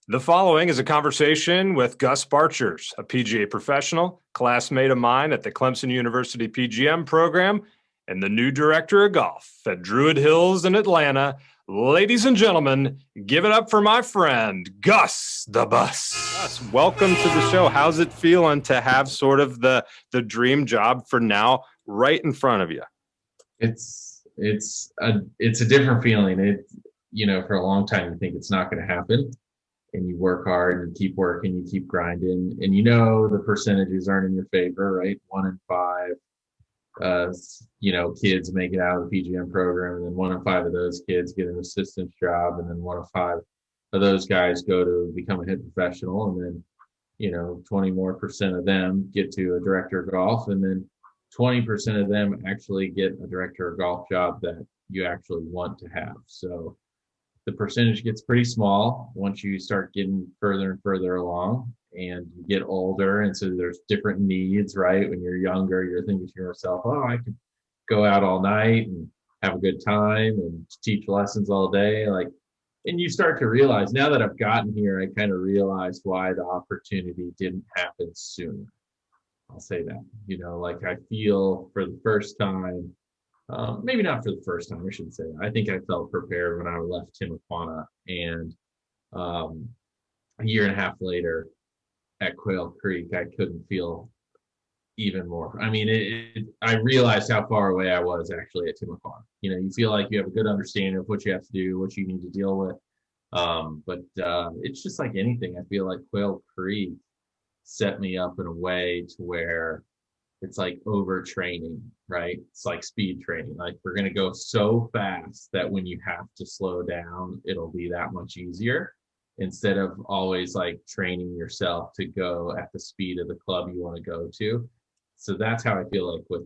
The following is a conversation with Gus Barchers, a PGA professional, classmate of mine at the Clemson University PGM program, and the new director of golf at Druid Hills in Atlanta. Ladies and gentlemen, give it up for my friend, Gus the Bus. Gus, welcome to the show. How's it feeling to have sort of the dream job for now right in front of you? It's a different feeling. For a long time you think it's not going to happen, and you work hard and keep working, you keep grinding, and the percentages aren't in your favor, right? 1 in 5 kids make it out of the PGM program, and then 1 in 5 of those kids get an assistant's job, and then 1 in 5 of those guys go to become a head professional, and then 20% more of them get to a director of golf, and then 20% of them actually get a director of golf job that you actually want to have. So the percentage gets pretty small once you start getting further and further along and you get older. And so there's different needs, right? When you're younger, you're thinking to yourself, oh, I could go out all night and have a good time and teach lessons all day. And you start to realize, now that I've gotten here, I kind of realized why the opportunity didn't happen sooner. I'll say that, I feel for the first time, maybe not for the first time, I shouldn't say that. I think I felt prepared when I left Timuquana, and a year and a half later at Quail Creek, I couldn't feel even more. I mean, I realized how far away I was actually at Timuquana. You feel like you have a good understanding of what you have to do, what you need to deal with. But it's just like anything. I feel like Quail Creek set me up in a way to where it's like overtraining, right? It's like speed training. Like, we're going to go so fast that when you have to slow down, it'll be that much easier, instead of always like training yourself to go at the speed of the club you want to go to. So that's how I feel like with,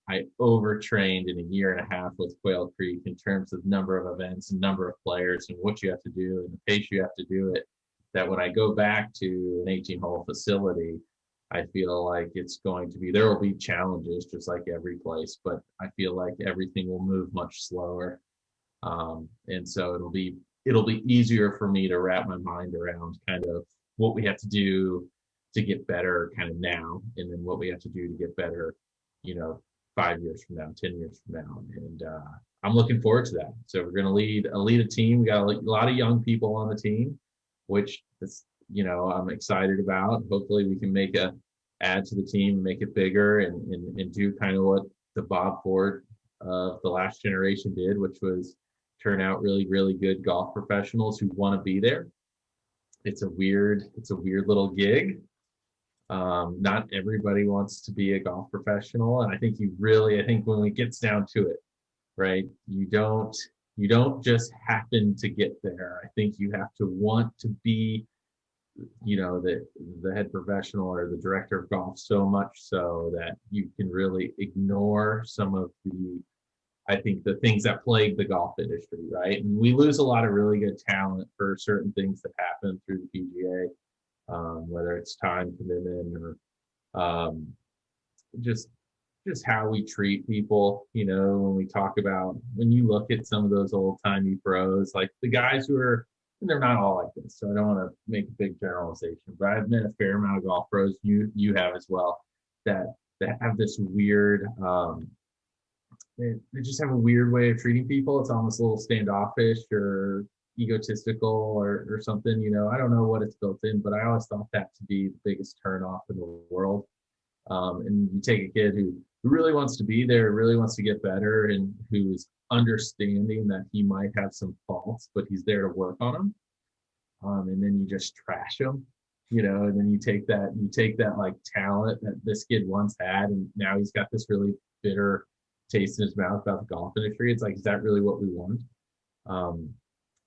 I overtrained in a year and a half with Quail Creek in terms of number of events and number of players and what you have to do and the pace you have to do it, that when I go back to an 18-hole facility, I feel like it's going to be, there will be challenges just like every place, but I feel like everything will move much slower. And so it'll be easier for me to wrap my mind around kind of what we have to do to get better kind of now, and then what we have to do to get better, 5 years from now, 10 years from now. And I'm looking forward to that. So we're going to lead a team. We got a lot of young people on the team, which is, I'm excited about. Hopefully we can add to the team, make it bigger, and do kind of what the Bob Ford of the last generation did, which was turn out really, really good golf professionals who want to be there. It's a weird little gig. Not everybody wants to be a golf professional. And I think when it gets down to it, right, you don't just happen to get there. I think you have to want to be, the head professional or the director of golf, so much so that you can really ignore some of the things that plague the golf industry, right? And we lose a lot of really good talent for certain things that happen through the PGA, whether it's time commitment or just how we treat people. When you look at some of those old-timey pros, like the guys who are, and they're not all like this, so I don't want to make a big generalization, but I've met a fair amount of golf pros, you have as well, that have this weird, they just have a weird way of treating people. It's almost a little standoffish or egotistical or something. I don't know what it's built in, but I always thought that to be the biggest turnoff in the world. And you take a kid who really wants to be there, really wants to get better, and who's understanding that he might have some faults, but he's there to work on them. And then you just trash him, and then you take that like talent that this kid once had, and now he's got this really bitter taste in his mouth about the golf industry. It's like, is that really what we want?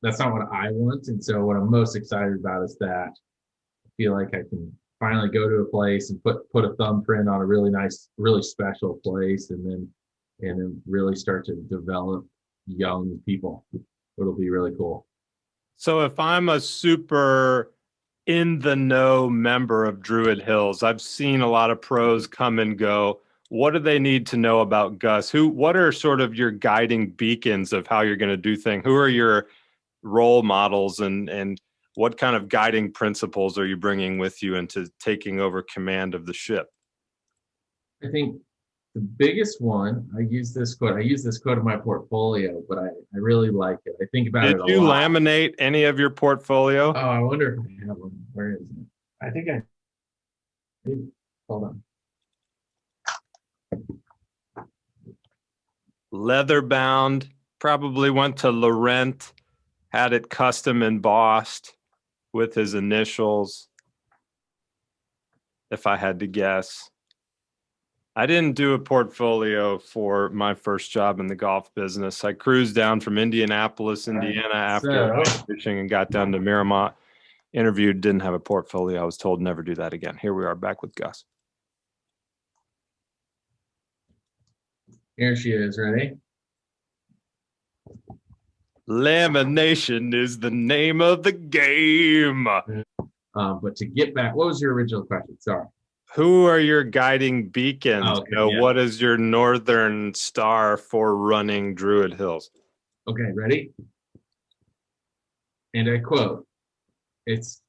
That's not what I want. And so what I'm most excited about is that I feel like I can finally go to a place and put a thumbprint on a really nice, really special place, and then really start to develop young people. It'll be really cool. So if I'm a super in the know member of Druid Hills, I've seen a lot of pros come and go. What do they need to know about Gus? What are sort of your guiding beacons of how you're going to do things? Who are your role models? And what kind of guiding principles are you bringing with you into taking over command of the ship? I think the biggest one, I use this quote in my portfolio, but I really like it. I think about it a lot. Did you laminate any of your portfolio? Oh, I wonder if I have one. Where is it? I think I did. Hold on. Leather bound, probably went to Laurent, had it custom embossed with his initials, if I had to guess. I didn't do a portfolio for my first job in the golf business. I cruised down from Indianapolis, Indiana after fishing and got down to Miramont, interviewed, didn't have a portfolio. I was told never do that again. Here we are back with Gus. Here she is, ready? Lamination is the name of the game. But to get back, what was your original question? Sorry. Who are your guiding beacons? Okay, yeah. What is your northern star for running Druid Hills? Okay, ready? And I quote, it's,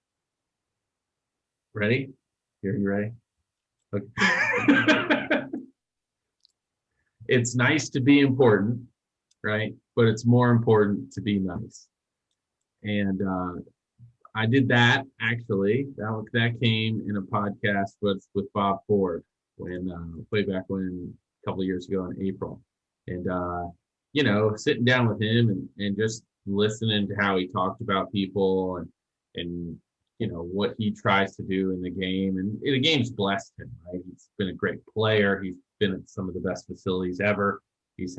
ready? Are you ready? Okay. It's nice to be important, right? But it's more important to be nice. And I did that actually. That came in a podcast with Bob Ford when way back when a couple of years ago in April. And sitting down with him and just listening to how he talked about people and what he tries to do in the game. And the game's blessed him, right? He's been a great player. He's been at some of the best facilities ever. His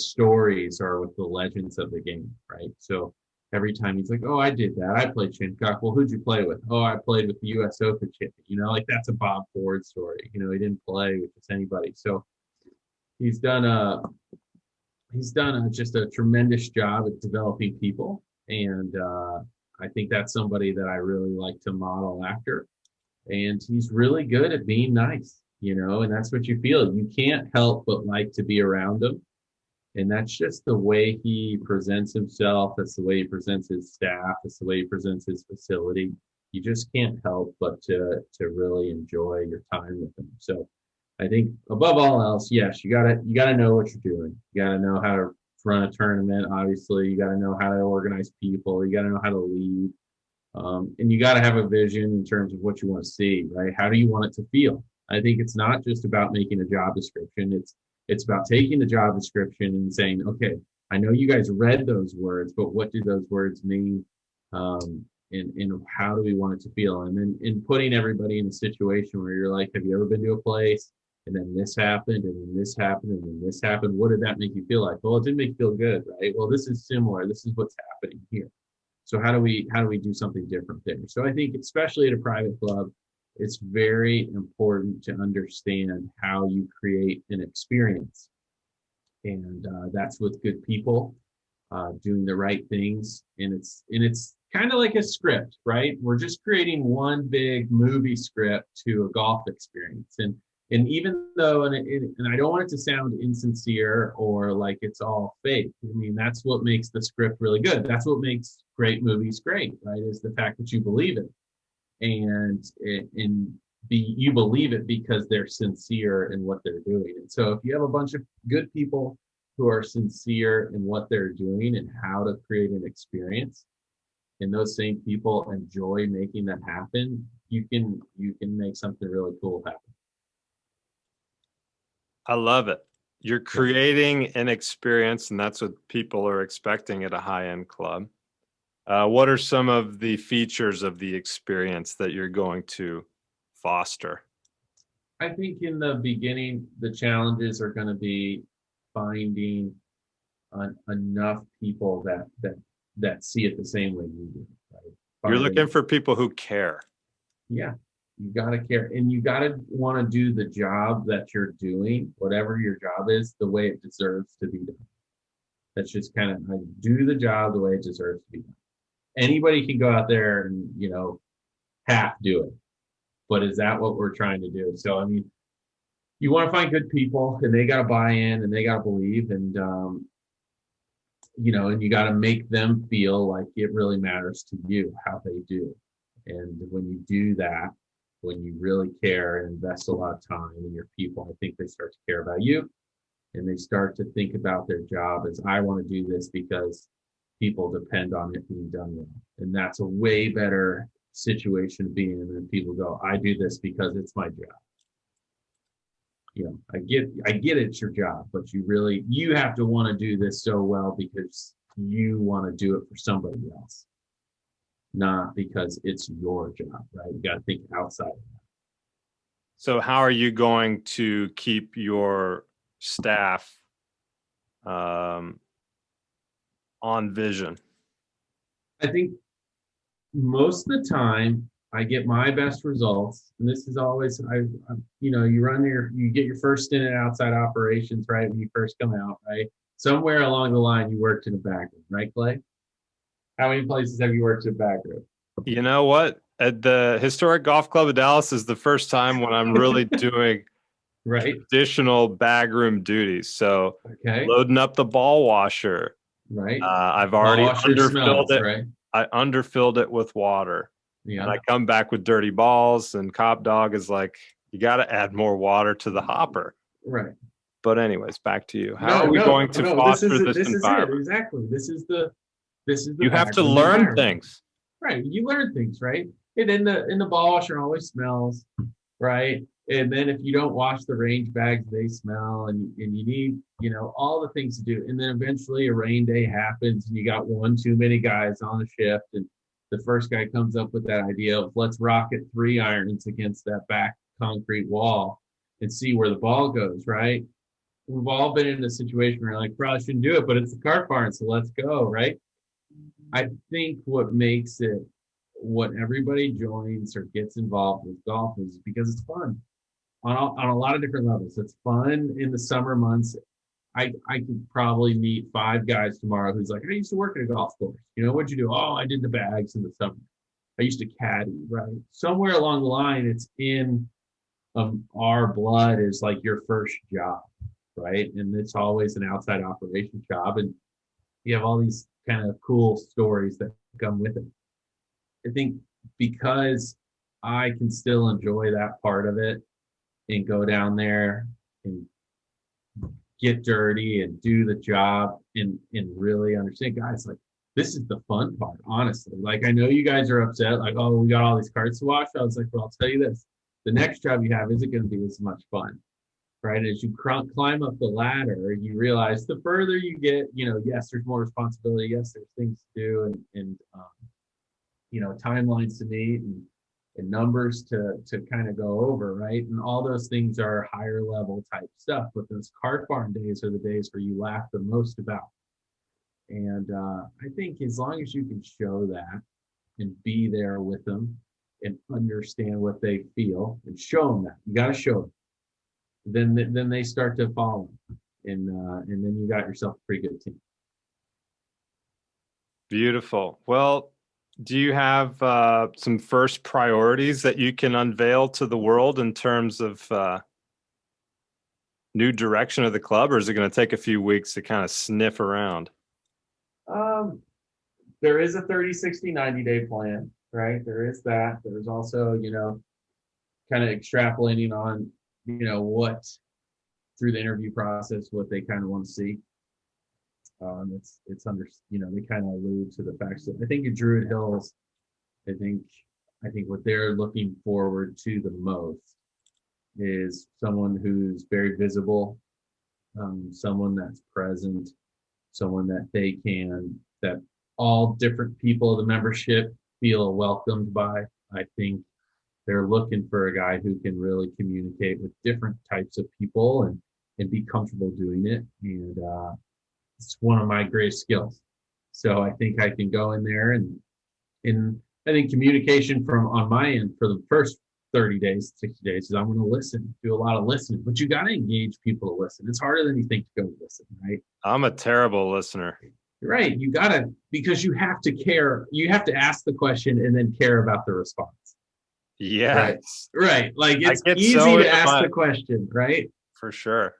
stories are with the legends of the game, right? So every time he's like, oh, I did that. I played Shinnecock. Well, who'd you play with? Oh, I played with the U.S. Open champion. Like that's a Bob Ford story. He didn't play with just anybody. So he's done just a tremendous job at developing people. And I think that's somebody that I really like to model after. And he's really good at being nice, and that's what you feel. You can't help but like to be around him. And that's just the way he presents himself. That's the way he presents his staff. That's the way he presents his facility. You just can't help but to really enjoy your time with him. So I think above all else, yes, you gotta know what you're doing. You gotta know how to run a tournament. Obviously, you gotta know how to organize people. You gotta know how to lead. And you got to have a vision in terms of what you want to see, right? How do you want it to feel? I think it's not just about making a job description. It's about taking the job description and saying, okay, I know you guys read those words, but what do those words mean? And how do we want it to feel? And then in putting everybody in a situation where you're like, have you ever been to a place and then this happened and then this happened and then this happened? What did that make you feel like? Well, it didn't make you feel good, right? Well, this is similar. This is what's happening here. So how do we do something different there? So I think especially at a private club, it's very important to understand how you create an experience. And that's with good people, doing the right things. And it's kind of like a script, right? We're just creating one big movie script to a golf experience. And even though, and I don't want it to sound insincere or like it's all fake. I mean, that's what makes the script really good. That's what makes great movies great, right? Is the fact that you believe it. And you believe it because they're sincere in what they're doing. And so if you have a bunch of good people who are sincere in what they're doing and how to create an experience, and those same people enjoy making that happen, you can make something really cool happen. I love it. You're creating an experience, and that's what people are expecting at a high-end club. What are some of the features of the experience that you're going to foster? I think in the beginning, the challenges are going to be finding enough people that see it the same way you do. Right? You're looking for people who care. Yeah. You got to care, and you got to want to do the job that you're doing, whatever your job is, the way it deserves to be done. That's just kind of do the job the way it deserves to be done. Anybody can go out there and, half do it. But is that what we're trying to do? So, I mean, you want to find good people and they got to buy in and they got to believe. And and you got to make them feel like it really matters to you how they do. And when you do that, when you really care and invest a lot of time in your people, I think they start to care about you, and they start to think about their job as, I want to do this because people depend on it being done well. And that's a way better situation to be in than people go, I do this because it's my job. I get it's your job, but you have to want to do this so well because you want to do it for somebody else, not because it's your job, right? You got to think outside of that. So how are you going to keep your staff on vision? I think most of the time I get my best results, and this is always, you get your first stint in outside operations, right? When you first come out, right? Somewhere along the line, you worked in a back room, right, Clay? How many places have you worked in a back room? You know what? At the Historic Golf Club of Dallas is the first time when I'm really doing right additional bag room duties. So loading up the ball washer. Right. I've already underfilled it. Right? I underfilled it with water. Yeah. And I come back with dirty balls, and Cop Dog is like, you got to add more water to the hopper. Right. But anyways, back to you. How are we going to foster this environment? Exactly. This is the you have to learn things. Right. You learn things, right? And in the ball washer always smells, right? And then if you don't wash the range bags, they smell, and you need, all the things to do. And then eventually a rain day happens and you got one too many guys on the shift, and the first guy comes up with that idea of, let's rocket 3 irons against that back concrete wall and see where the ball goes, right? We've all been in a situation where like, probably shouldn't do it, but it's the cart barn, so let's go, right? I think what makes it what everybody joins or gets involved with golf is because it's fun on a lot of different levels. It's fun in the summer months. I could probably meet 5 guys tomorrow who's like, I used to work at a golf course. What'd you do? Oh, I did the bags in the summer. I used to caddy, right? Somewhere along the line, it's in our blood is like your first job, right? And it's always an outside operation job. And you have all these kind of cool stories that come with it. I think because I can still enjoy that part of it and go down there and get dirty and do the job and really understand, guys, like, this is the fun part, honestly. Like, I know you guys are upset, like, oh, we got all these carts to wash. I was like, well, I'll tell you this. The next job you have isn't going to be as much fun, right? As you climb up the ladder, you realize the further you get, yes, there's more responsibility. Yes, there's things to do and timelines to meet and numbers to kind of go over, right? And all those things are higher level type stuff. But those cart barn days are the days where you laugh the most about. And I think as long as you can show that and be there with them and understand what they feel and show them that, you got to show them. Then they start to follow, and then you got yourself a pretty good team. Beautiful. Well, do you have some first priorities that you can unveil to the world in terms of new direction of the club, or is it going to take a few weeks to kind of sniff around? There is a 30, 60, 90-day plan, right? There is that. There's also, kind of extrapolating on, what through the interview process, what they kind of want to see. It's under, they kind of allude to the fact that I think at Druid Hills, I think what they're looking forward to the most is someone who's very visible, someone that's present, someone that all different people of the membership feel welcomed by. I think they're looking for a guy who can really communicate with different types of people and be comfortable doing it. And it's one of my greatest skills. So I think I can go in there and I think communication on my end for the first 30 days, 60 days is I'm going to listen, do a lot of listening, but you got to engage people to listen. It's harder than you think to go listen, right? I'm a terrible listener. Right. You got to, because you have to care. You have to ask the question and then care about the response. Yes. Right. Like, it's easy to ask the question, right? For sure.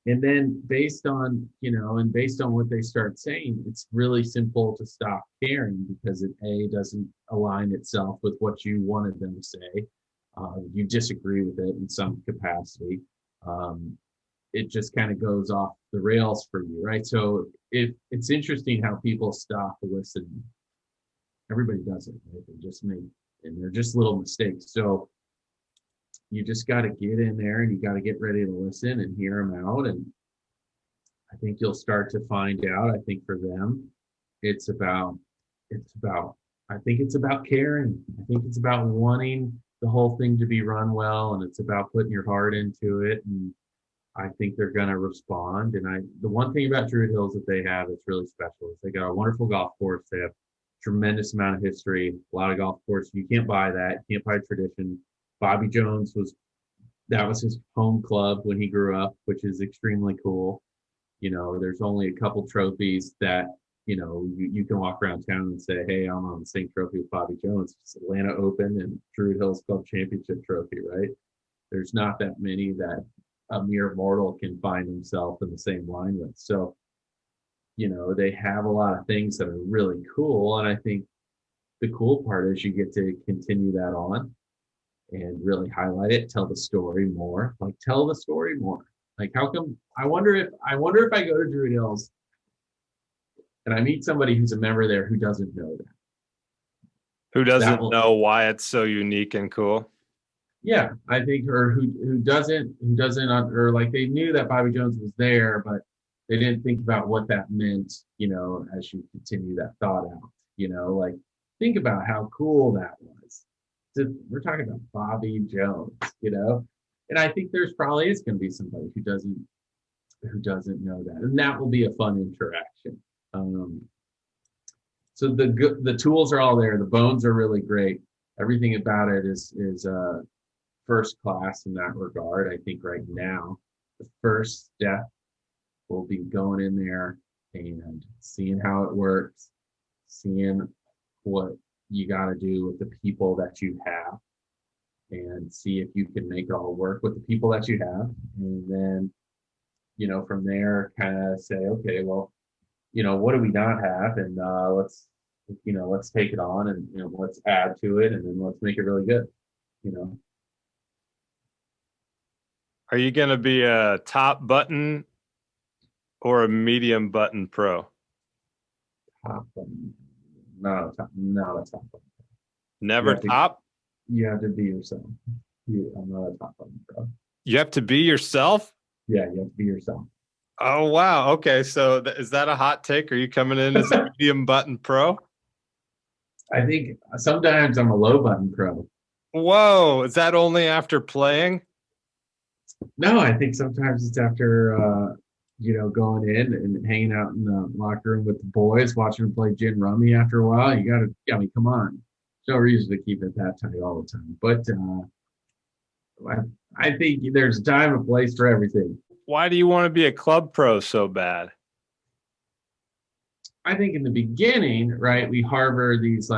And then based on, and based on what they start saying, it's really simple to stop caring because it doesn't align itself with what you wanted them to say. You disagree with it in some capacity. It just kind of goes off the rails for you, right? So it's interesting how people stop listening. Everybody does it, right? They just make, and they're just little mistakes. So you just got to get in there and you got to get ready to listen and hear them out. And I think you'll start to find out. I think for them, I think it's about caring. I think it's about wanting the whole thing to be run well, and it's about putting your heart into it. And I think they're going to respond. And the one thing about Druid Hills that they have that's really special is they got a wonderful golf course. They have tremendous amount of history, a lot of golf courses. You can't buy that. You can't buy tradition. Bobby Jones that was his home club when he grew up, which is extremely cool. There's only a couple trophies that, you can walk around town and say, hey, I'm on the same trophy with Bobby Jones. It's Atlanta Open and Druid Hills Club Championship trophy, right? There's not that many that a mere mortal can find himself in the same line with. So, they have a lot of things that are really cool. And I think the cool part is you get to continue that on and really highlight it, tell the story more. Like, how come, I wonder if I go to Druid Hills and I meet somebody who's a member there who doesn't know that. Who doesn't know why it's so unique and cool? Yeah, I think, or who doesn't, or like they knew that Bobby Jones was there, but they didn't think about what that meant, as you continue that thought out, like think about how cool that was. We're talking about Bobby Jones, and I think there's probably is going to be somebody who doesn't know that, and that will be a fun interaction. So the tools are all there. The bones are really great. Everything about it is first class in that regard. I think right now the first step will be going in there and seeing how it works, seeing what you got to do with the people that you have, and see if you can make it all work with the people that you have. And then, from there, kind of say, okay, well, what do we not have? And let's take it on and, let's add to it, and then let's make it really good, Are you going to be a top button or a medium button pro? Top button. Not a top button. Never top? You have to be yourself. I'm not a top button pro. You have to be yourself? Yeah, you have to be yourself. Oh, wow. Okay. So is that a hot take? Are you coming in as a medium button pro? I think sometimes I'm a low button pro. Whoa. Is that only after playing? No, I think sometimes it's after, going in and hanging out in the locker room with the boys, watching them play gin rummy after a while. Come on. There's no reason to keep it that tight all the time. But I think there's a time and place for everything. Why do you want to be a club pro so bad? I think in the beginning, right, we harbor these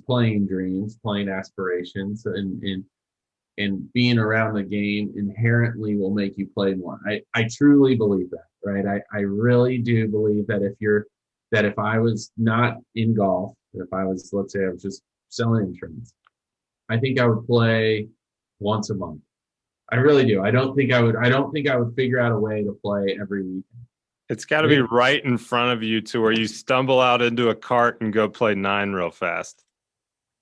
playing dreams, playing aspirations, and being around the game inherently will make you play more. I truly believe that, right? I really do believe that if I was not in golf, if I was, let's say I was just selling insurance, I think I would play once a month. I really do. I don't think I would figure out a way to play every weekend. It's got to be right in front of you to where you stumble out into a cart and go play 9 real fast.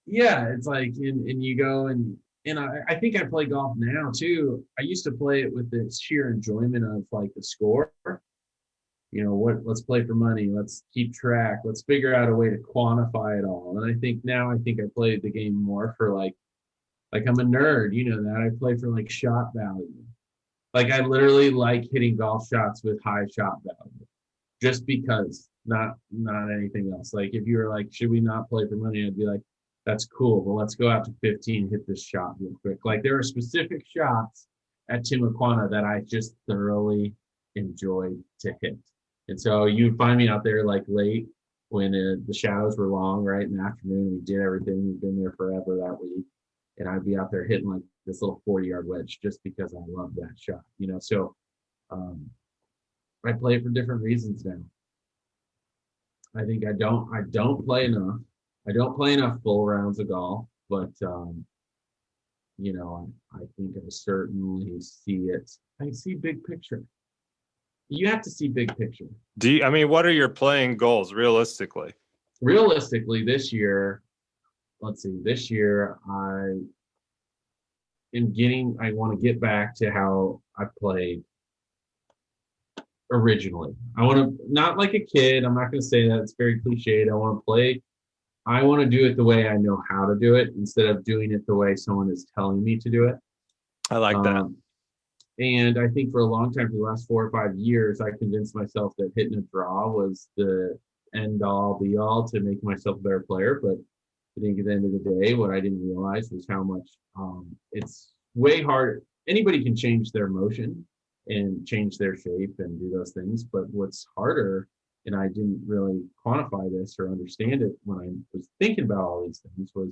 Yeah, it's like, and you go and I think I play golf now too. I used to play it with the sheer enjoyment of like the score. Let's play for money. Let's keep track. Let's figure out a way to quantify it all. And I think I play the game more for like I'm a nerd, that I play for like shot value. Like I literally like hitting golf shots with high shot value just because, not anything else. Like if you were like, should we not play for money? I'd be like, that's cool, but let's go out to 15, hit this shot real quick. Like there are specific shots at Timuquana that I just thoroughly enjoyed to hit. And so you find me out there like late when the shadows were long, right, in the afternoon. We did everything. We've been there forever that week. And I'd be out there hitting like this little 40-yard wedge just because I love that shot, So I play it for different reasons now. I think I don't play enough. I don't play enough full rounds of golf, but you know, I think I certainly see it. I see big picture. You have to see big picture. I mean, what are your playing goals realistically? Realistically, this year, let's see, this year I want to get back to how I played originally. I want to, not like a kid, I'm not going to say that, it's very cliched. I want to do it the way I know how to do it instead of doing it the way someone is telling me to do it. I like that. And I think for a long time, for the last 4 or 5 years, I convinced myself that hitting a draw was the end all be all to make myself a better player. But I think at the end of the day, what I didn't realize was how much it's way hard. Anybody can change their motion and change their shape and do those things. But what's harder, and I didn't really quantify this or understand it when I was thinking about all these things, was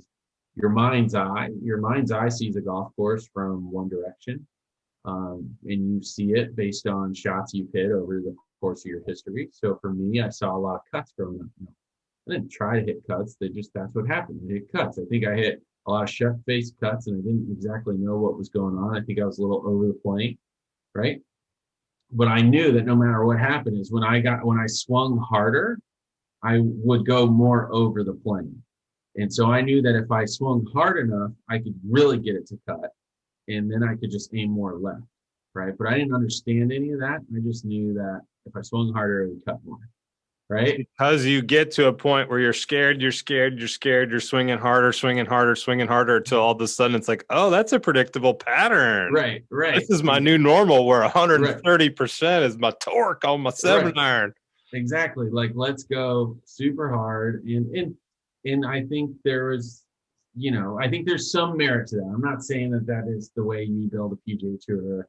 your mind's eye. Your mind's eye sees a golf course from one direction. And you see it based on shots you've hit over the course of your history. So for me, I saw a lot of cuts growing up. You know, I didn't try to hit cuts. That's what happened. I hit cuts. I think I hit a lot of shut face cuts and I didn't exactly know what was going on. I think I was a little over the plane, right? But I knew that no matter what happened is when I swung harder, I would go more over the plane. And so I knew that if I swung hard enough, I could really get it to cut. And then I could just aim more left, right? But I didn't understand any of that. I just knew that if I swung harder, it would cut more, right? Because you get to a point where you're scared, you're swinging harder until all of a sudden it's like, oh, that's a predictable pattern. Right. This is my new normal where 130% is my torque on my 7-iron. Exactly. Like, let's go super hard. And I think I think there's some merit to that. I'm not saying that is the way you build a PGA Tour,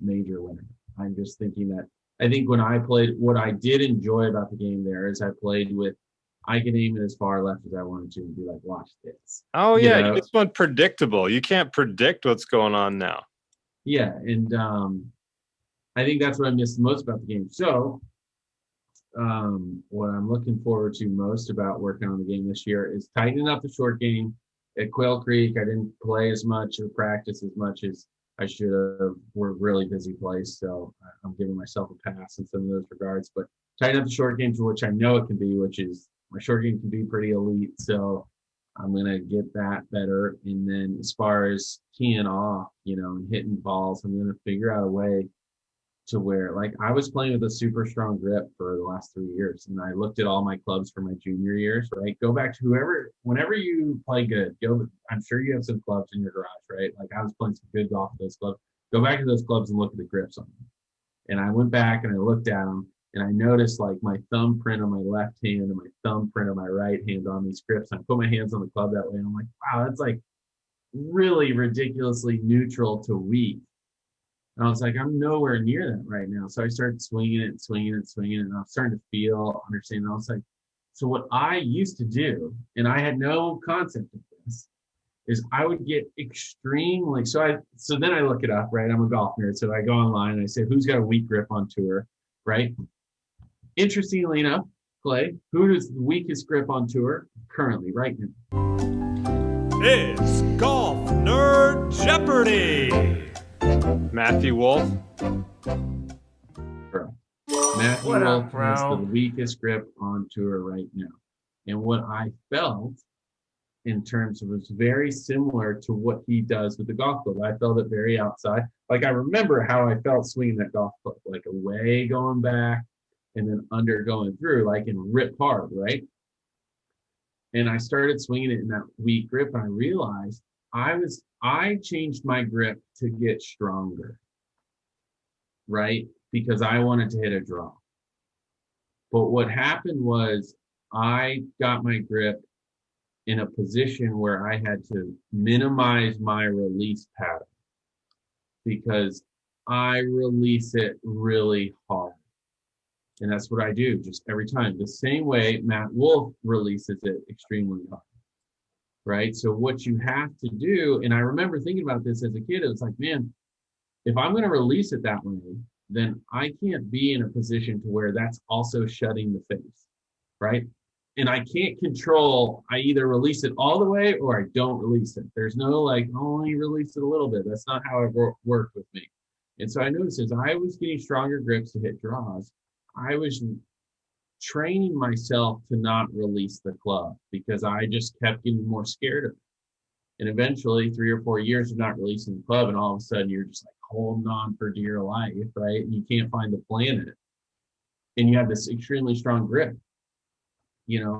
major winner. I'm just thinking that I think when I played, what I did enjoy about the game there is I played with, I can aim it as far left as I wanted to and be like, watch this. Oh, yeah. It's unpredictable. You can't predict what's going on now. Yeah. And I think that's what I missed most about the game. So what I'm looking forward to most about working on the game this year is tightening up the short game. At Quail Creek, I didn't play as much or practice as much as I should have. We're a really busy place, so I'm giving myself a pass in some of those regards. But tighten up the short game to which I know it can be, which is my short game can be pretty elite. So I'm going to get that better. And then as far as teeing off, and hitting balls, I'm going to figure out a way to where, like, I was playing with a super strong grip for the last 3 years, and I looked at all my clubs for my junior years, right? Go back to whenever you play good, I'm sure you have some clubs in your garage, right? Like, I was playing some good golf with those clubs. Go back to those clubs and look at the grips on them. And I went back and I looked at them, and I noticed, like, my thumbprint on my left hand and my thumbprint on my right hand on these grips. And I put my hands on the club that way, and I'm like, wow, that's like really ridiculously neutral to weak. And I was like, I'm nowhere near that right now. So I started swinging it, and I was starting to understand. And I was like, so what I used to do, and I had no concept of this, is I would get extremely, so then I look it up, right? I'm a golf nerd. So I go online and I say, who's got a weak grip on tour, right? Interestingly enough, Clay, who is the weakest grip on tour currently, right now? It's Golf Nerd Jeopardy! Matthew Wolf. Correct. Matthew Wolf has the weakest grip on tour right now. And what I felt in terms of was very similar to what he does with the golf club. I felt it very outside. Like, I remember how I felt swinging that golf club, like away going back and then under going through, like in rip hard, right? And I started swinging it in that weak grip, and I realized I changed my grip to get stronger, right? Because I wanted to hit a draw. But what happened was I got my grip in a position where I had to minimize my release pattern because I release it really hard. And that's what I do just every time. The same way Matt Wolf releases it extremely hard. Right? So what you have to do, and I remember thinking about this as a kid, it was like, man, if I'm going to release it that way, then I can't be in a position to where that's also shutting the face, right? And I can't control, I either release it all the way or I don't release it. There's no like, only release it a little bit. That's not how it worked with me. And so I noticed as I was getting stronger grips to hit draws, I was training myself to not release the club because I just kept getting more scared of it. And eventually 3 or 4 years of not releasing the club, and all of a sudden you're just like holding on for dear life, right? And you can't find the planet. And you have this extremely strong grip,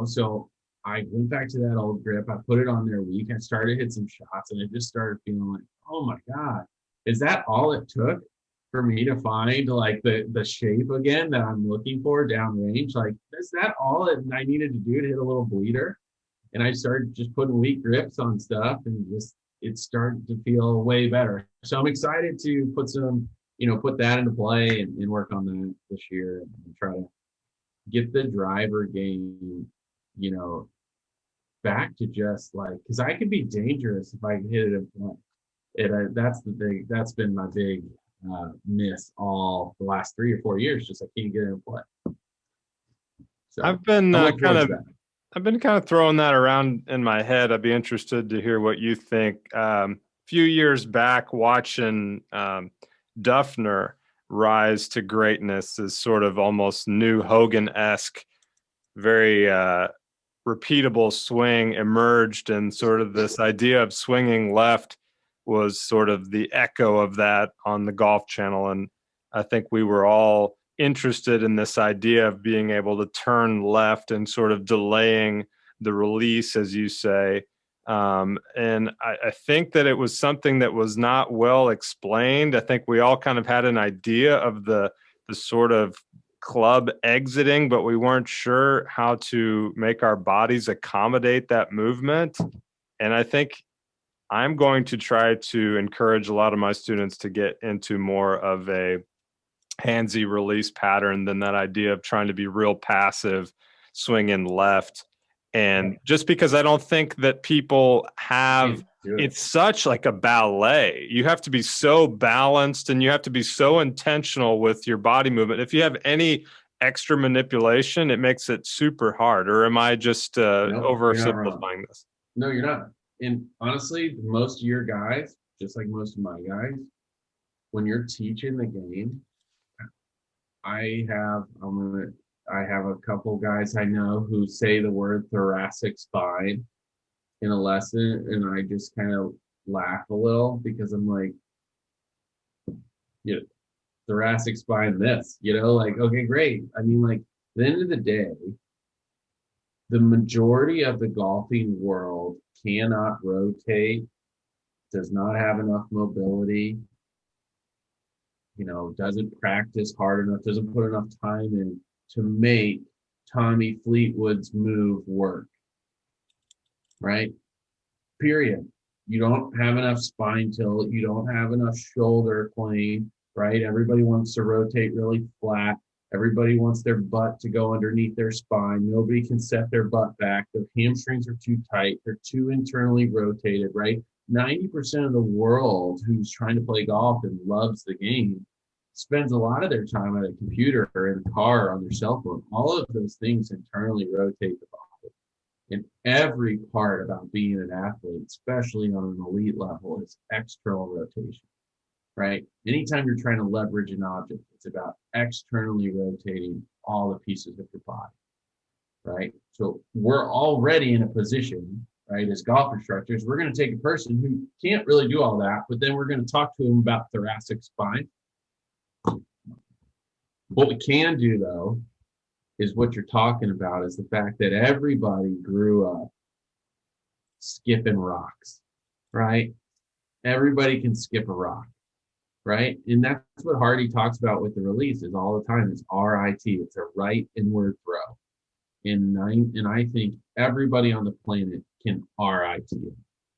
So I went back to that old grip. I put it on there weak. I started to hit some shots, and I just started feeling like, oh my God, is that all it took for me to find like the shape again that I'm looking for downrange? Like, is that all that I needed to do to hit a little bleeder? And I started just putting weak grips on stuff, and it started to feel way better. So I'm excited to put that into play and work on that this year and try to get the driver game, back to just like, because I could be dangerous if I can hit it in play. That's been my big miss all the last 3 or 4 years. Just I can't get it in play. So I've been kind of throwing that around in my head. I'd be interested to hear what you think. A few years back, watching Duffner rise to greatness as sort of almost new Hogan-esque, very repeatable swing emerged, and sort of this idea of swinging left was sort of the echo of that on the Golf Channel. And I think we were all interested in this idea of being able to turn left and sort of delaying the release, as you say. And I think that it was something that was not well explained. I think we all kind of had an idea of the sort of club exiting, but we weren't sure how to make our bodies accommodate that movement. And I think I'm going to try to encourage a lot of my students to get into more of a handsy release pattern than that idea of trying to be real passive, swinging left. And just because I don't think that people have, it's such like a ballet. You have to be so balanced and you have to be so intentional with your body movement. If you have any extra manipulation, it makes it super hard. Or am I just oversimplifying this? No, you're not. And honestly, most of your guys, just like most of my guys, when you're teaching the game, I have a couple guys I know who say the word thoracic spine in a lesson, and I just kind of laugh a little because I'm like, thoracic spine this, like, okay, great. I mean, like, at the end of the day, the majority of the golfing world cannot rotate, does not have enough mobility, doesn't practice hard enough, doesn't put enough time in to make Tommy Fleetwood's move work, right? Period. You don't have enough spine tilt. You don't have enough shoulder plane, right? Everybody wants to rotate really flat. Everybody wants their butt to go underneath their spine. Nobody can set their butt back. Their hamstrings are too tight. They're too internally rotated, right? 90% of the world who's trying to play golf and loves the game spends a lot of their time at a computer or in a car or on their cell phone. All of those things internally rotate the body. And every part about being an athlete, especially on an elite level, is external rotation, right? Anytime you're trying to leverage an object, it's about externally rotating all the pieces of your body, right? So we're already in a position, right, as golf instructors, we're going to take a person who can't really do all that, but then we're going to talk to them about thoracic spine. What we can do, though, is what you're talking about is the fact that everybody grew up skipping rocks, right? Everybody can skip a rock, right? And that's what Hardy talks about with the release is all the time. It's RIT. It's a right inward throw. And I think everybody on the planet can RIT it.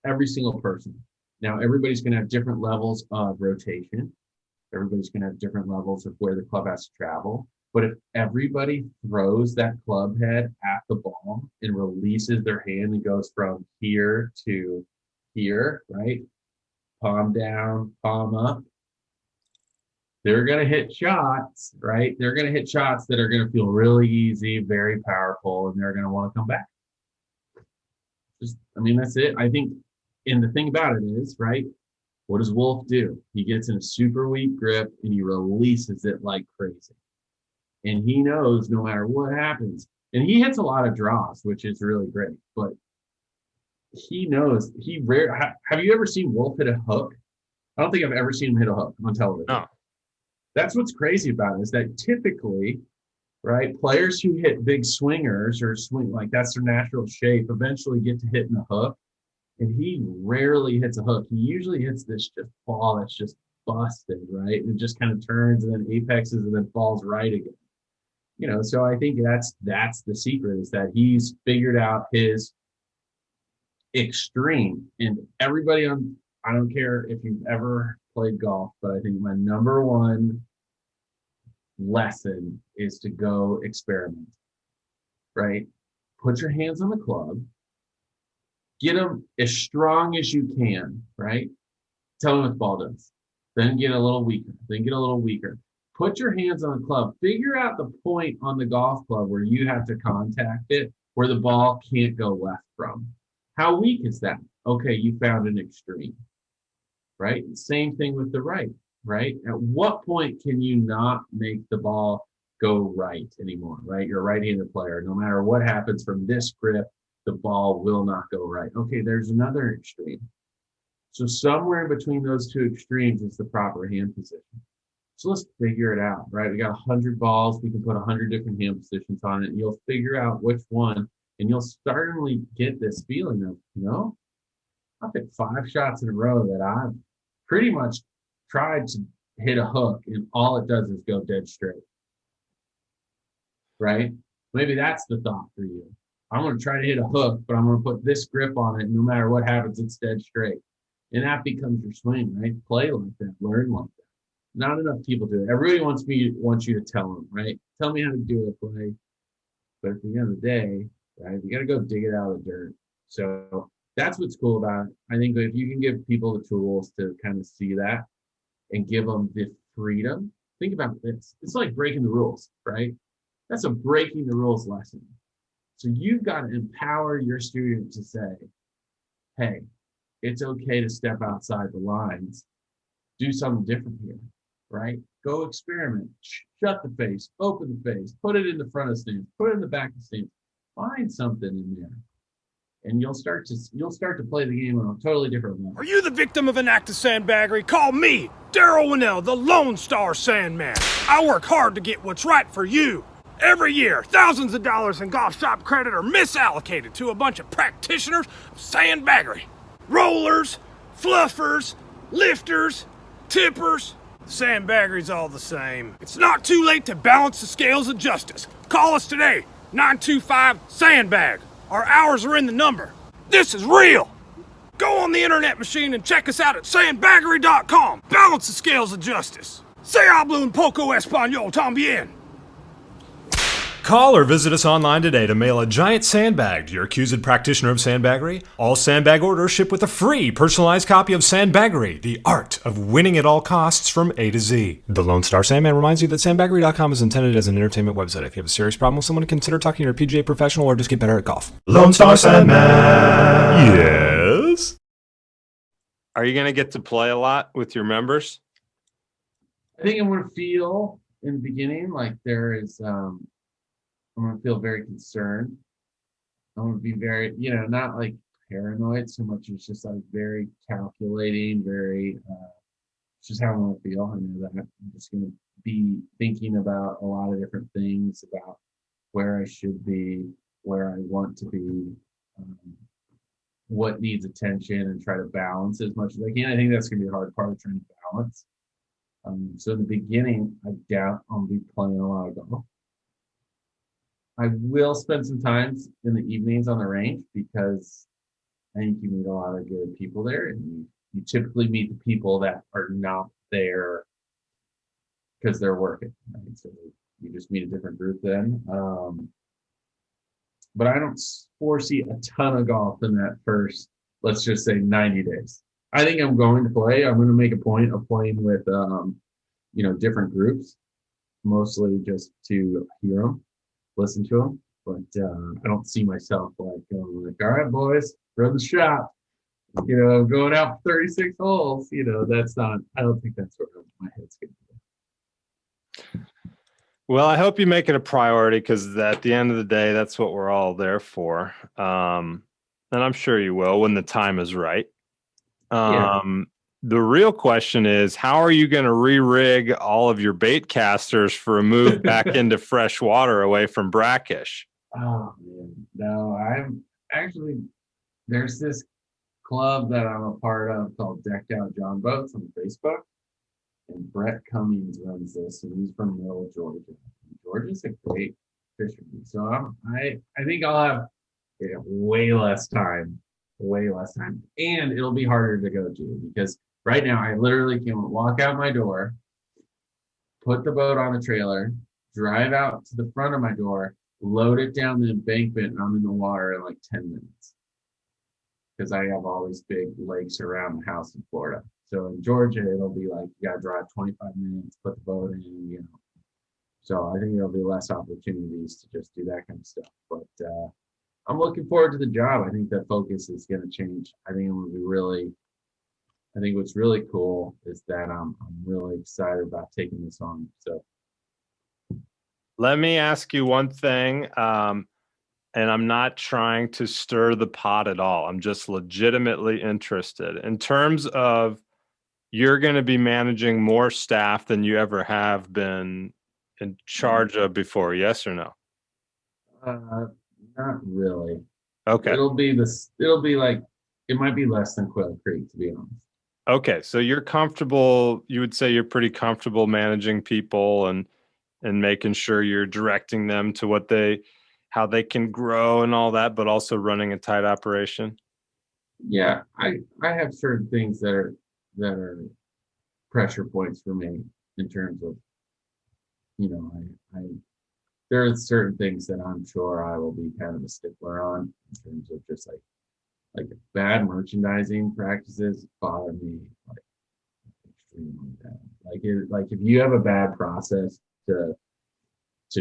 Every single person. Now, everybody's going to have different levels of rotation. Everybody's going to have different levels of where the club has to travel. But if everybody throws that club head at the ball and releases their hand and goes from here to here, right? Palm down, palm up. they're going to hit shots, right? They're going to hit shots that are going to feel really easy, very powerful, and they're going to want to come back. That's it. I think, and the thing about it is, right, what does Wolf do? He gets in a super weak grip and he releases it like crazy. And he knows no matter what happens, and he hits a lot of draws, which is really great, but he knows have you ever seen Wolf hit a hook? I don't think I've ever seen him hit a hook on television. No. That's what's crazy about it, is that typically, right, players who hit big swingers or swing, like that's their natural shape, eventually get to hitting a hook. And he rarely hits a hook. He usually hits this just ball that's just busted, right? And it just kind of turns and then apexes and then falls right again. So I think that's the secret, is that he's figured out his extreme. And everybody I don't care if you've ever played golf, but I think my number one lesson is to go experiment, right? Put your hands on the club, get them as strong as you can, right? Tell them what the ball does. Then get a little weaker, then get a little weaker. Put your hands on the club. Figure out the point on the golf club where you have to contact it, where the ball can't go left from. How weak is that? Okay, you found an extreme, right? Same thing with the right, right? At what point can you not make the ball go right anymore, right? You're a right-handed player. No matter what happens from this grip, the ball will not go right. Okay, there's another extreme. So somewhere in between those two extremes is the proper hand position. So let's figure it out, right? We got 100 balls. We can put 100 different hand positions on it, and you'll figure out which one, and you'll suddenly get this feeling of, I've hit 5 shots in a row that I've pretty much tried to hit a hook, and all it does is go dead straight, right? Maybe that's the thought for you. I'm going to try to hit a hook, but I'm going to put this grip on it. And no matter what happens, it's dead straight. And that becomes your swing, right? Play like that, learn like that. Not enough people do it. Everybody wants you to tell them, right? Tell me how to do it, play. But at the end of the day, right, you got to go dig it out of the dirt. So that's what's cool about it. I think if you can give people the tools to kind of see that and give them the freedom, think about this. It's like breaking the rules, right? That's a breaking the rules lesson. So you've got to empower your student to say, hey, it's okay to step outside the lines. Do something different here, right? Go experiment. Shut the face, open the face, put it in the front of the stands, put it in the back of the stands. Find something in there. And you'll start to play the game on a totally different level. Are you the victim of an act of sandbaggery? Call me, Daryl Winnell, the Lone Star Sandman. I work hard to get what's right for you. Every year, thousands of dollars in golf shop credit are misallocated to a bunch of practitioners of sandbaggery. Rollers, fluffers, lifters, tippers. Sandbaggery's all the same. It's not too late to balance the scales of justice. Call us today, 925-SANDBAG. Our hours are in the number. This is real. Go on the internet machine and check us out at sandbaggery.com. Balance the scales of justice. Se hablo un poco español también. Call or visit us online today to mail a giant sandbag to your accused practitioner of sandbaggery. All sandbag orders ship with a free personalized copy of Sandbaggery, the art of winning at all costs from A to Z. The Lone Star Sandman reminds you that sandbaggery.com is intended as an entertainment website. If you have a serious problem with someone, consider talking to your PGA professional or just get better at golf. Lone Star Sandman! Yes? Are you going to get to play a lot with your members? I think I'm going to feel in the beginning like there is... I'm going to feel very concerned. I'm going to be very, not like paranoid so much as just like very calculating, very, it's just how I'm going to feel. I know that I'm just going to be thinking about a lot of different things about where I should be, where I want to be, what needs attention, and try to balance as much as I can. I think that's going to be a hard part of trying to balance. So in the beginning, I doubt I'll be playing a lot of golf. I will spend some time in the evenings on the range because I think you meet a lot of good people there, and you typically meet the people that are not there because they're working, right? So you just meet a different group then. But I don't foresee a ton of golf in that first, let's just say 90 days. I think I'm going to play. I'm going to make a point of playing with, different groups, mostly just to hear them, listen to them. But I don't see myself like going like, all right, boys, run the shop. Going out for 36 holes. That's not. I don't think that's where my head's going to be. Well, I hope you make it a priority, because at the end of the day, that's what we're all there for. And I'm sure you will when the time is right. The real question is, how are you going to re-rig all of your bait casters for a move back into fresh water away from brackish? Oh man, no, I'm actually, there's this club that I'm a part of called Decked Out John Boats on Facebook, and Brett Cummings runs this, and he's from Middle Georgia. Georgia's a great fisherman, so I think I'll have way less time, and it'll be harder to go to, because right now I literally can walk out my door, put the boat on the trailer, drive out to the front of my door, load it down the embankment, and I'm in the water in like 10 minutes. Because I have all these big lakes around the house in Florida. So in Georgia, it'll be like, you gotta drive 25 minutes, put the boat in, So I think there'll be less opportunities to just do that kind of stuff. But I'm looking forward to the job. I think that focus is gonna change. I think what's really cool is that I'm really excited about taking this on. So let me ask you one thing. And I'm not trying to stir the pot at all. I'm just legitimately interested. In terms of, you're going to be managing more staff than you ever have been in charge of before, yes or no? Not really. Okay. It'll be like, it might be less than Quail Creek, to be honest. Okay. So you're comfortable, you would say you're pretty comfortable managing people and making sure you're directing them to how they can grow and all that, but also running a tight operation? Yeah, I have certain things that are pressure points for me in terms of, there are certain things that I'm sure I will be kind of a stickler on, in terms of just like bad merchandising practices bother me like extremely bad. Like if you have a bad process to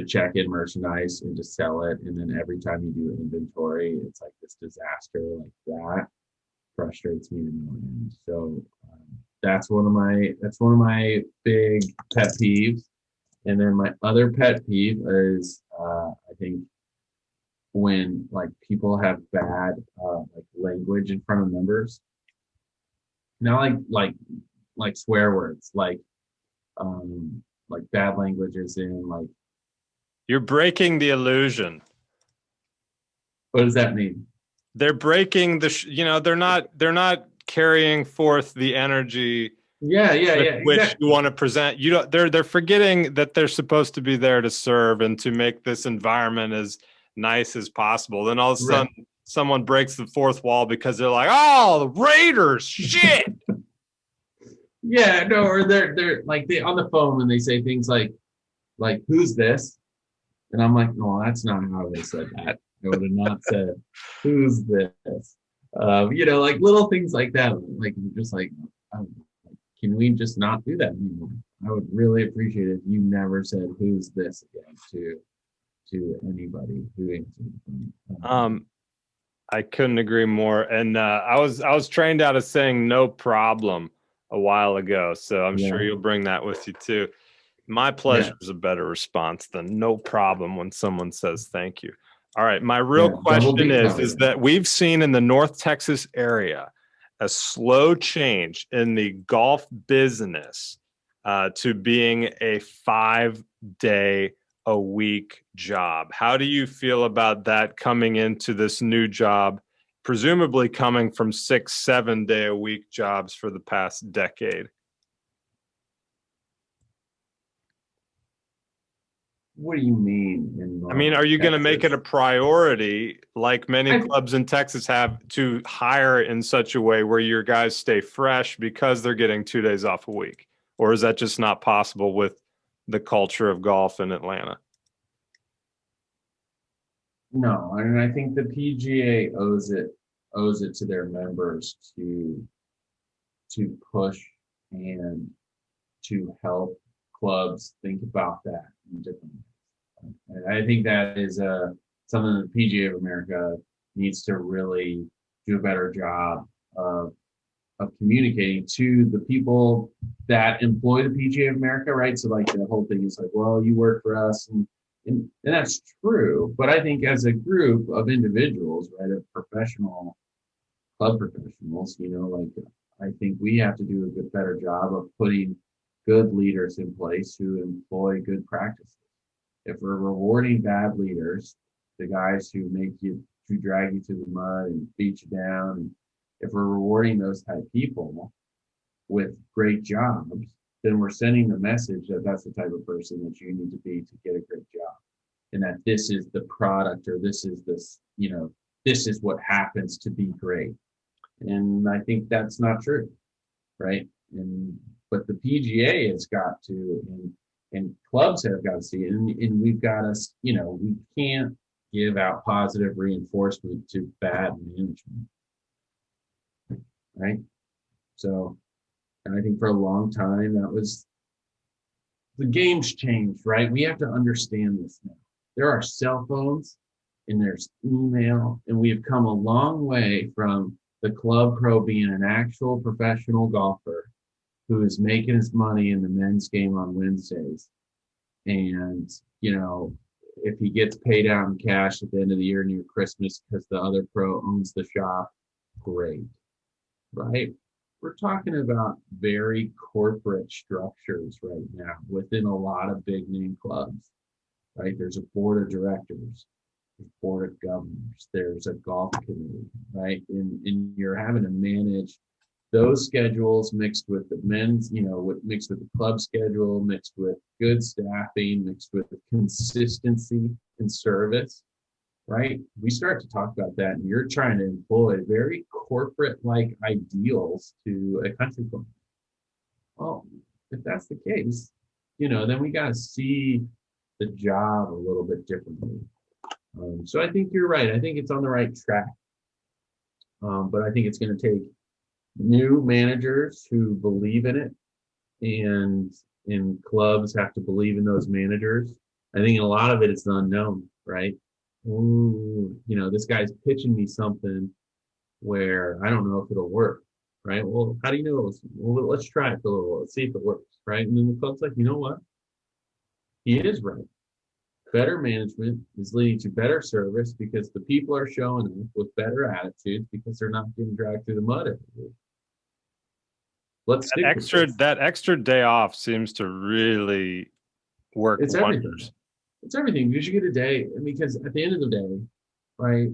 check in merchandise and to sell it, and then every time you do inventory, it's like this disaster, like that frustrates me to no end. So that's one of my big pet peeves. And then my other pet peeve is I think when like people have bad like language in front of members, not like swear words, like bad languages in like. You're breaking the illusion. What does that mean? They're breaking they're not carrying forth the energy. Yeah. Which exactly. you want to present. They're forgetting that they're supposed to be there to serve and to make this environment as nice as possible. Then all of a sudden, someone breaks the fourth wall because they're like, "Oh, the Raiders, shit." Yeah, no, or they're like on the phone when they say things like who's this? And I'm like, no, that's not how they said that. I would have not said who's this. Like little things like that. Like just like, can we just not do that anymore? I would really appreciate it if you never said who's this again to anybody who answered the phone. I couldn't agree more. And I was trained out of saying no problem a while ago, so I'm sure you'll bring that with you too. My pleasure is a better response than no problem when someone says thank you. All right, my real question is that we've seen in the North Texas area a slow change in the golf business to being a 5-day-a-week job. How do you feel about that coming into this new job, presumably coming from 6-7-day-a-week jobs for the past decade? What do you mean? I mean, are you going to make it a priority, like many clubs in Texas have, to hire in such a way where your guys stay fresh because they're getting 2 days off a week? Or is that just not possible with the culture of golf in Atlanta? No, I mean, I think the PGA owes it to their members to push and to help clubs think about that in different ways. And I think that is something that the PGA of America needs to really do a better job of communicating to the people that employ the PGA of America, right? So like the whole thing is like, well, you work for us, and that's true. But I think as a group of individuals, right, of professional club professionals, like I think we have to do a better job of putting good leaders in place who employ good practices. If we're rewarding bad leaders, the guys who drag you through the mud and beat you down, and if we're rewarding those type of people with great jobs, then we're sending the message that that's the type of person that you need to be to get a great job, and that this is the product, or this is what happens to be great. And I think that's not true, right? But the PGA has got to, and clubs have got to see it, and we've got to, we can't give out positive reinforcement to bad management, right? So, and I think for a long time the game's changed, right? We have to understand this now. There are cell phones and there's email, and we have come a long way from the club pro being an actual professional golfer who is making his money in the men's game on Wednesdays. And, if he gets paid out in cash at the end of the year near Christmas because the other pro owns the shop, great, right? We're talking about very corporate structures right now within a lot of big name clubs, right? There's a board of directors, there's a board of governors, there's a golf committee, right? And you're having to manage those schedules mixed with the men's, mixed with the club schedule, mixed with good staffing, mixed with the consistency in service, right? We start to talk about that, and you're trying to employ very corporate-like ideals to a country club. Well, if that's the case, then we got to see the job a little bit differently. So I think you're right. I think it's on the right track. But I think it's going to take new managers who believe in it, and clubs have to believe in those managers. I think a lot of it is the unknown, right? Ooh, this guy's pitching me something where I don't know if it'll work, right? Well, how do you know? Well, let's try it for a little. Let's see if it works, right? And then the club's like, you know what? He is right. Better management is leading to better service because the people are showing up with better attitudes because they're not getting dragged through the mud every week. That extra day off seems to really work wonders. Everything. It's everything, because you get a day, because at the end of the day, right,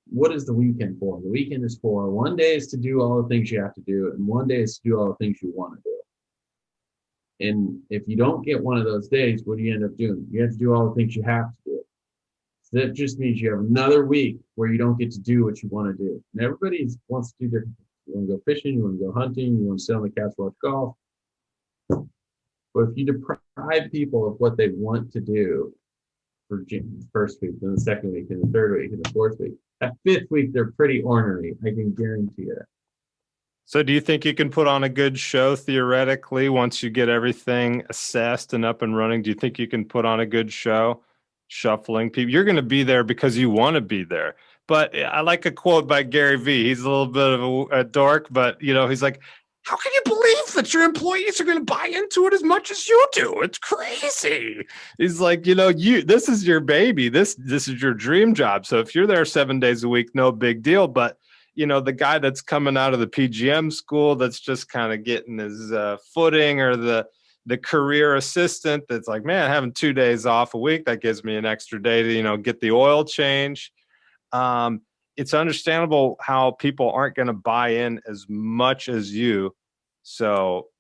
what is the weekend for? The weekend is for one day is to do all the things you have to do, and one day is to do all the things you want to do. And if you don't get one of those days, what do you end up doing? You have to do all the things you have to do. So that just means you have another week where you don't get to do what you want to do. And everybody wants to do different things. You want to go fishing, you want to go hunting, you want to sit on the couch, watch golf. But if you deprive people of what they want to do for the first week, then the second week, and the third week, and the fourth week, that fifth week, they're pretty ornery. I can guarantee you that. So do you think you can put on a good show theoretically once you get everything assessed and up and running? Do you think you can put on a good show, shuffling people? You're going to be there because you want to be there. But I like a quote by Gary Vee. He's a little bit of a dork, but he's like, how can you believe that your employees are going to buy into it as much as you do? It's crazy. He's like, this is your baby. This is your dream job. So if you're there 7 days a week, no big deal. But the guy that's coming out of the PGM school that's just kind of getting his footing, or the career assistant that's like, man, having 2 days off a week, that gives me an extra day to, get the oil change. It's understandable how people aren't going to buy in as much as you. So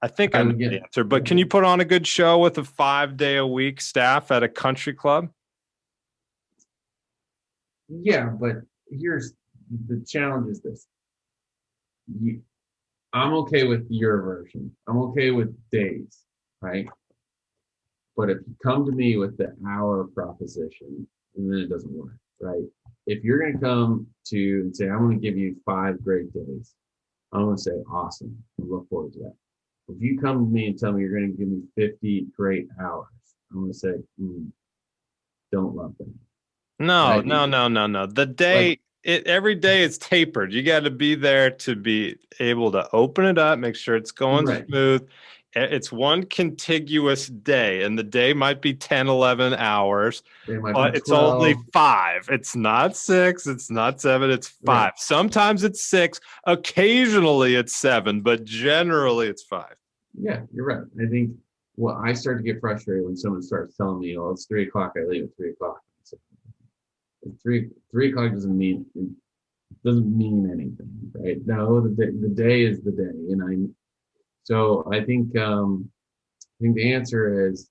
I think I know the answer, but can you put on a good show with a 5-day-a-week staff at a country club? Yeah, but here's the challenge is this. I'm okay with your version. I'm okay with days, right? But if you come to me with the hour proposition, then it doesn't work, right? If you're going to come to and say, I'm going to give you 5 great days, I'm going to say, awesome. I look forward to that. If you come to me and tell me you're going to give me 50 great hours, I'm going to say, don't love them. No. The day, every day is tapered. You got to be there to be able to open it up, make sure it's going smooth. It's one contiguous day, and the day might be 10, 11 hours, but it's only 5. It's not 6. It's not 7. It's 5. Right. Sometimes it's 6. Occasionally it's 7, but generally it's 5. Yeah, you're right. I think, I start to get frustrated when someone starts telling me, oh, it's 3 o'clock. I leave at 3 o'clock. So, 3 o'clock doesn't mean anything, right? No, the day is the day, and So I think the answer is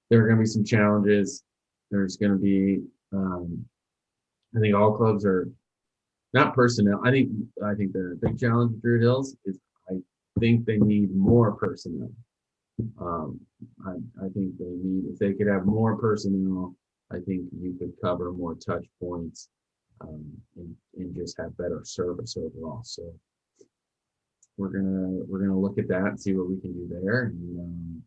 there are going to be some challenges. There's going to be I think all clubs are not personnel. I think the big challenge with Druid Hills is I think they need more personnel. I think they need, if they could have more personnel, I think you could cover more touch points and just have better service overall. So we're gonna look at that and see what we can do there, and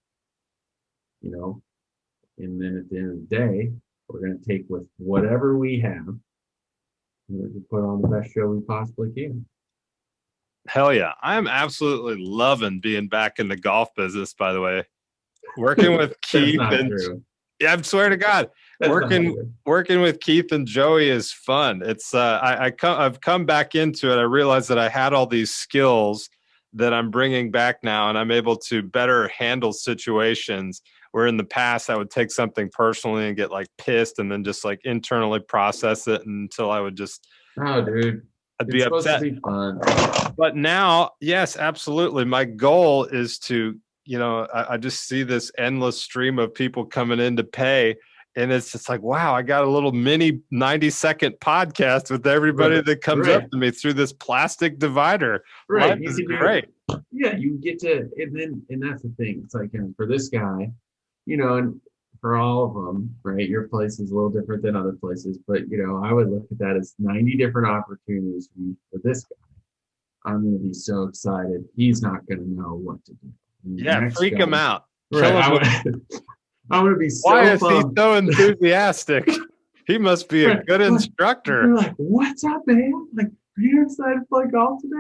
and then at the end of the day, we're gonna take with whatever we have to put on the best show we possibly can. Hell yeah! I am absolutely loving being back in the golf business. By the way, working with Keith and I swear to God, working with Keith and Joey is fun. It's I've come back into it. I realized that I had all these skills that I'm bringing back now, and I'm able to better handle situations where in the past I would take something personally and get like pissed and then just like internally process it until I would just, I'd be upset. To be fun. But now, yes, absolutely. My goal is to, I just see this endless stream of people coming in to pay. And it's just like, wow, I got a little mini 90-second podcast with everybody that comes up to me through this plastic divider. Right. Life is great. Yeah, you get to, and that's the thing. It's like, for this guy, and for all of them, right, your place is a little different than other places, but, I would look at that as 90 different opportunities for this guy. I'm going to be so excited. He's not going to know what to do. Yeah, freak him out. Right. I'm going to be so Why is he so enthusiastic? He must be a good instructor. You're like, what's up, man? Like, are you excited to play golf today?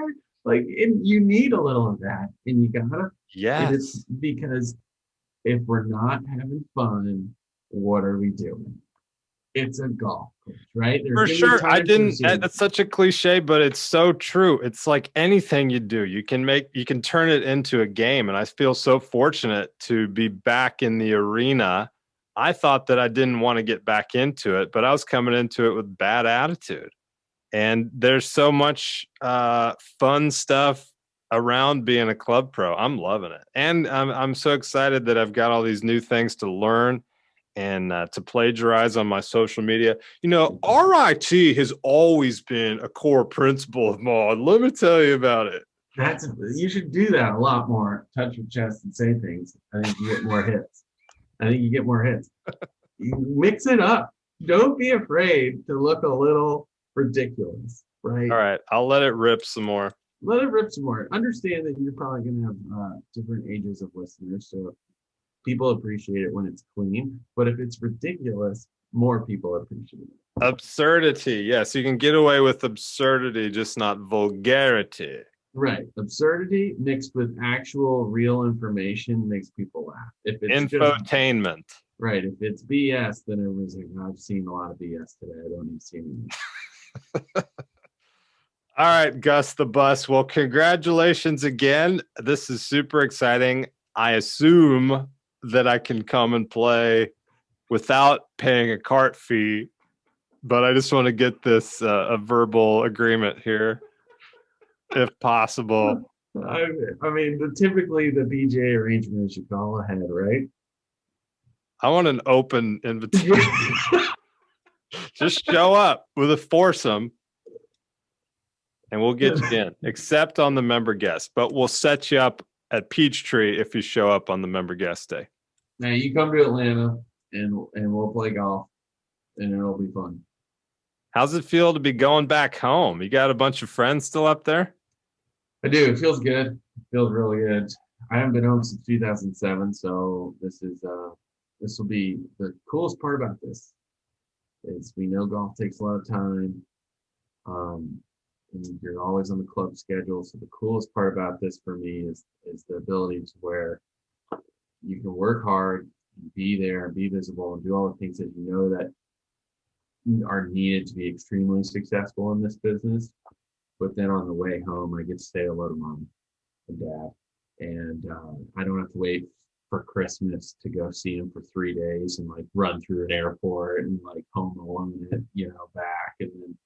Like, and you need a little of that. And you got to. Yes. Because if we're not having fun, what are we doing? It's a golf course, right? For sure. That's such a cliche, but it's so true. It's like anything you do, you can turn it into a game. And I feel so fortunate to be back in the arena. I thought that I didn't want to get back into it, but I was coming into it with bad attitude. And there's so much fun stuff around being a club pro. I'm loving it. And I'm so excited that I've got all these new things to learn and to plagiarize on my social media. RIT has always been a core principle of mine. Let me tell you about it. You should do that a lot more. Touch your chest and say things. I think you get more hits. You mix it up. Don't be afraid to look a little ridiculous, right? All right. I'll let it rip some more. Understand that you're probably going to have different ages of listeners. So people appreciate it when it's clean, but if it's ridiculous, more people appreciate it. Absurdity. Yes, you can get away with absurdity, just not vulgarity. Right. Absurdity mixed with actual real information makes people laugh. If it's infotainment. Right. If it's BS, then everyone's like, I've seen a lot of BS today. I don't need to see anything. All right, Gus the Bus. Well, congratulations again. This is super exciting. I assume that I can come and play without paying a cart fee, but I just want to get this a verbal agreement here, if possible. I mean, typically the BJ arrangement is you call ahead, right? I want an open invitation. Just show up with a foursome, and we'll get you in, except on the member guest. But we'll set you up at Peachtree if you show up on the member guest day. Now you come to Atlanta and we'll play golf and it'll be fun. How's it feel to be going back home? You got a bunch of friends still up there? I do. It feels good. It feels really good. I haven't been home since 2007, so this will be the coolest part about this. Is we know golf takes a lot of time, and you're always on the club schedule. So the coolest part about this for me is the ability to where you can work hard, and be there, and be visible, and do all the things that you know that are needed to be extremely successful in this business. But then on the way home, I get to say hello to mom and dad, and I don't have to wait for Christmas to go see him for 3 days and like run through an airport and like home alone it, back, and then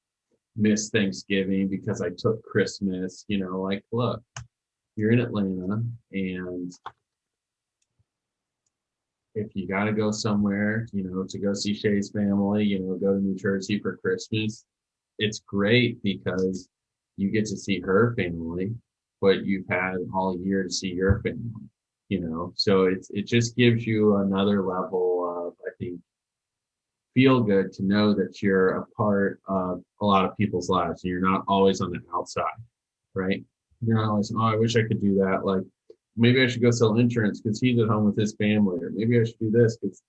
miss Thanksgiving because I took Christmas. Like, look, you're in Atlanta, and if you got to go somewhere, to go see Shay's family, go to New Jersey for Christmas, it's great because you get to see her family, but you've had all year to see your family, so it just gives you another level of, I think, feel good to know that you're a part of a lot of people's lives and you're not always on the outside, right? You're not always, I wish I could do that. Like, maybe I should go sell insurance because he's at home with his family, or maybe I should do this because,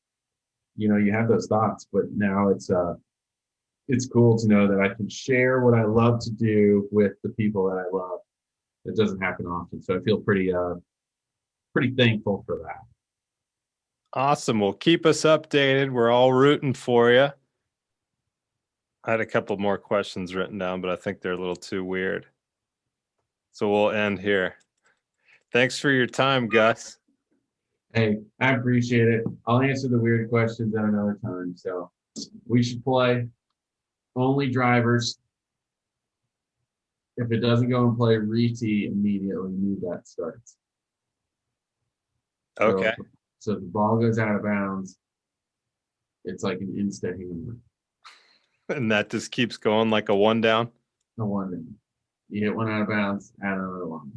you have those thoughts. But now it's cool to know that I can share what I love to do with the people that I love. It doesn't happen often, so I feel pretty thankful for that. Awesome. Well, keep us updated. We're all rooting for you. I had a couple more questions written down, but I think they're a little too weird. So we'll end here. Thanks for your time, Gus. Hey, I appreciate it. I'll answer the weird questions at another time. So we should play only drivers. If it doesn't go and play re-tee immediately, new bet starts. Okay. So if the ball goes out of bounds, it's like an instant hammer. And that just keeps going like a one down? No wonder. You hit one out of bounds, add another one.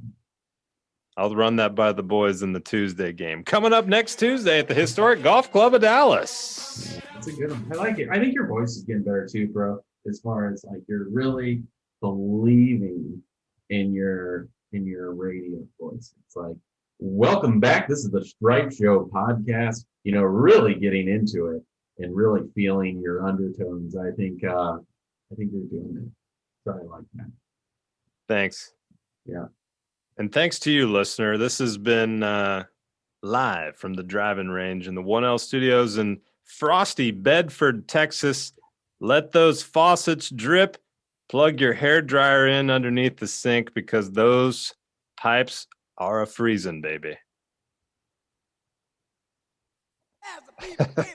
I'll run that by the boys in the Tuesday game. Coming up next Tuesday at the Historic Golf Club of Dallas. That's a good one. I like it. I think your voice is getting better too, bro. As far as like you're really believing in your radio voice. It's like, welcome back. This is the Stripe Show podcast. Really getting into it and really feeling your undertones. I think you're doing it. So I like that. Thanks. Yeah. And thanks to you, listener. This has been live from the driving range in the 1L studios in frosty Bedford, Texas. Let those faucets drip. Plug your hairdryer in underneath the sink because those pipes are a freezing, baby.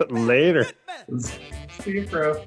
Later. See you, bro.